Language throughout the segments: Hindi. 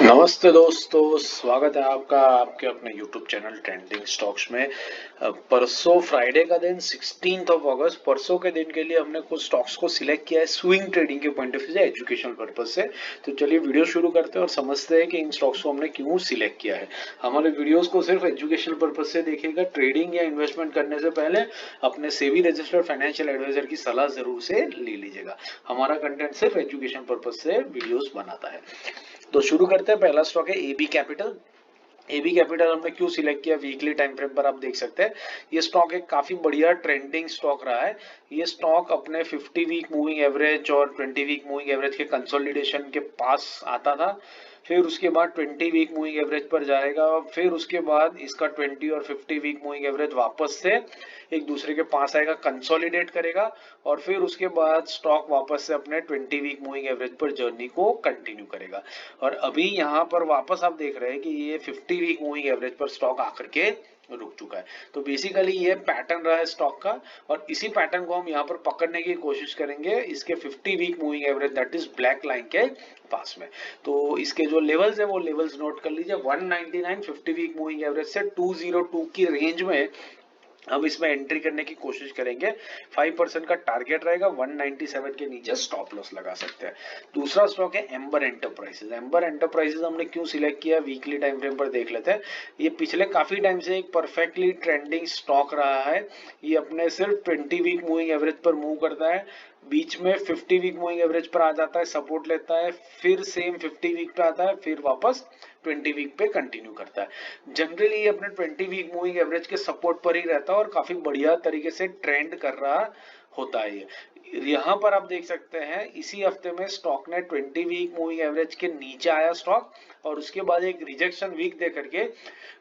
नमस्ते दोस्तों, स्वागत है आपका आपके अपने YouTube चैनल ट्रेंडिंग स्टॉक्स में। परसों फ्राइडे का दिन 16 अगस्त, परसों के दिन के लिए हमने कुछ स्टॉक्स को सिलेक्ट किया है स्विंग ट्रेडिंग के पॉइंट ऑफ व्यू से, एजुकेशनल पर्पज से। तो चलिए वीडियो शुरू करते हैं और समझते हैं कि इन स्टॉक्स को हमने क्यों सिलेक्ट किया है। हमारे वीडियोस को सिर्फ एजुकेशनल पर्पज से देखिएगा, ट्रेडिंग या इन्वेस्टमेंट करने से पहले अपने सेबी रजिस्टर्ड फाइनेंशियल एडवाइजर की सलाह जरूर से ले लीजिएगा। हमारा कंटेंट सिर्फ एजुकेशन पर्पज से वीडियोस बनाता है। तो शुरू करते हैं। पहला स्टॉक है एबी कैपिटल। एबी कैपिटल हमने क्यों सिलेक्ट किया, वीकली टाइम फ्रेम पर आप देख सकते हैं। ये स्टॉक एक काफी बढ़िया ट्रेंडिंग स्टॉक रहा है। ये स्टॉक अपने 50 वीक मूविंग एवरेज और 20 वीक मूविंग एवरेज के कंसोलिडेशन के पास आता था, फिर उसके बाद 20 वीक मूविंग एवरेज पर जाएगा, फिर उसके बाद इसका 20 और 50 वीक मूविंग एवरेज वापस से एक दूसरे के पास आएगा, कंसोलिडेट करेगा और फिर उसके बाद स्टॉक वापस से अपने 20 वीक मूविंग एवरेज पर जर्नी को कंटिन्यू करेगा। और अभी यहाँ पर वापस आप देख रहे हैं कि ये 50 वीक मूविंग एवरेज पर स्टॉक आकर के रुक चुका है। तो बेसिकली ये पैटर्न रहा है स्टॉक का और इसी पैटर्न को हम यहाँ पर पकड़ने की कोशिश करेंगे इसके 50 week moving average that is black line के पास में। तो इसके जो लेवल्स है वो लेवल्स नोट कर लीजिए। 199 50 वीक मूविंग एवरेज से 202 की रेंज में हम इसमें एंट्री करने की कोशिश करेंगे। 5% का टारगेट रहेगा, 197 के नीचे स्टॉप लॉस लगा सकते हैं। दूसरा स्टॉक है एम्बर एंटरप्राइजेज। एम्बर एंटरप्राइजेज हमने क्यों सिलेक्ट किया, वीकली टाइम फ्रेम पर देख लेते हैं। ये पिछले काफी टाइम से एक परफेक्टली ट्रेंडिंग स्टॉक रहा है। ये अपने सिर्फ 20 वीक मूविंग एवरेज पर मूव करता है, बीच में 50 वीक मूविंग एवरेज पर आ जाता है, सपोर्ट लेता है, फिर सेम 50 वीक पे आता है, फिर वापस 20 वीक पे कंटिन्यू करता है। जनरली ये अपने 20 वीक मूविंग एवरेज के सपोर्ट पर ही रहता है और काफी बढ़िया तरीके से ट्रेंड कर रहा होता है। ये यहाँ पर आप देख सकते हैं इसी हफ्ते में स्टॉक ने 20 वीक मूविंग एवरेज के नीचे आया स्टॉक और उसके बाद एक रिजेक्शन वीक दे करके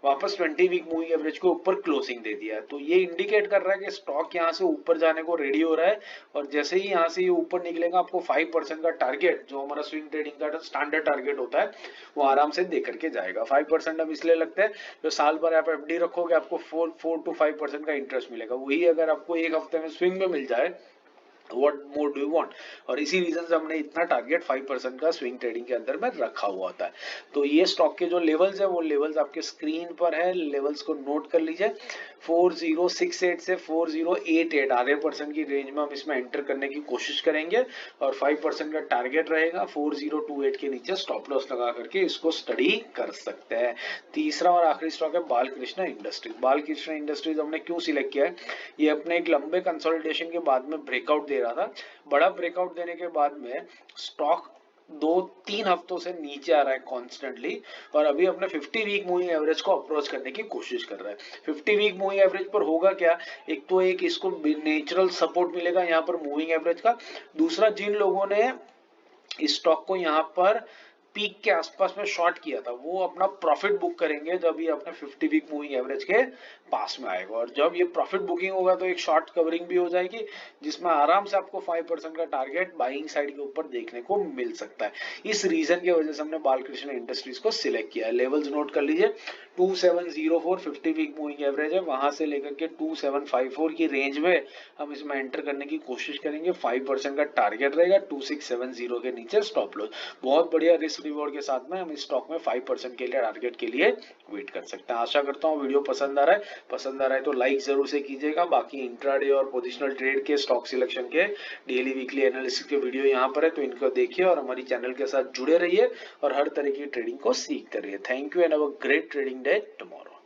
वापस 20 वीक मूविंग एवरेज के ऊपर क्लोजिंग दे दिया है। तो ये इंडिकेट कर रहा है कि स्टॉक यहाँ से ऊपर जाने को रेडी हो रहा है और जैसे ही यहाँ से ये ऊपर निकलेगा आपको 5% का टारगेट, जो हमारा स्विंग ट्रेडिंग का स्टैंडर्ड टारगेट होता है, वो आराम से दे करके जाएगा। 5% हम इसलिए लगता है जो साल भर आप एफडी रखोगे आपको 4 to 5% का इंटरेस्ट मिलेगा, वही अगर आपको एक हफ्ते में स्विंग में मिल जाए What more do you want? और इसी रीजन से हमने इतना टारगेट 5% का स्विंग ट्रेडिंग के अंदर में रखा हुआ होता है। तो ये स्टॉक के जो लेवल्स है वो लेवल्स आपके स्क्रीन पर है, लेवल्स को नोट कर लीजिए। 4068 से 4088 आधे परसेंट की रेंज में हम इसमें एंटर करने की कोशिश करेंगे और 5% का टारगेट रहेगा। 4028 के नीचे स्टॉप लॉस लगा करके इसको स्टडी कर सकते हैं। तीसरा और आखिरी स्टॉक है बालकृष्ण इंडस्ट्रीज। बालकृष्ण इंडस्ट्रीज हमने क्यों सिलेक्ट किया है, ये अपने एक लंबे कंसोलिडेशन के बाद में ब्रेकआउट दे रहा था। बड़ा ब्रेकआउट देने के बाद में स्टॉक 2-3 हफ्तों से नीचे आ रहा है कॉन्स्टेंटली और अभी अपने 50 वीक मूविंग एवरेज को अप्रोच करने की कोशिश कर रहा है। 50 वीक मूविंग एवरेज पर होगा क्या, एक तो एक इसको नेचुरल सपोर्ट मिलेगा यहाँ पर मूविंग एवरेज का, दूसरा जिन लोगों ने इस स्टॉक को यहाँ पर पीक के आसपास में शॉर्ट किया था वो अपना प्रॉफिट बुक करेंगे जब ये अपने 50 वीक मूविंग एवरेज के पास में आएगा और जब ये प्रॉफिट बुकिंग होगा तो एक शॉर्ट कवरिंग भी हो जाएगी जिसमें आराम से आपको 5% का टारगेट बाइंग साइड के ऊपर देखने को मिल सकता है। इस रीजन की वजह से हमने बालकृष्ण इंडस्ट्रीज को सिलेक्ट किया है। लेवल्स नोट कर लीजिए। 2704 50 वीक मूविंग एवरेज है, वहां से लेकर के 2754 की रेंज में हम इसमें एंटर करने की कोशिश करेंगे। 5% का टारगेट रहेगा, 2670 के नीचे स्टॉप लॉस। बहुत बढ़िया रिस्क रिवॉर्ड के साथ में हम इस स्टॉक में 5% के लिए टारगेट के लिए वेट कर सकते हैं। आशा करता हूँ वीडियो पसंद आ रहा है। पसंद आ रहा है तो लाइक जरूर से कीजिएगा। बाकी इंट्राडे और पोजिशनल ट्रेड के स्टॉक सिलेक्शन के डेली वीकली एनालिसिस के वीडियो यहाँ पर है, तो इनको देखिए और हमारी चैनल के साथ जुड़े रहिए और हर तरह की ट्रेडिंग को सीखते रहिए। Thank you and have a great trading day tomorrow.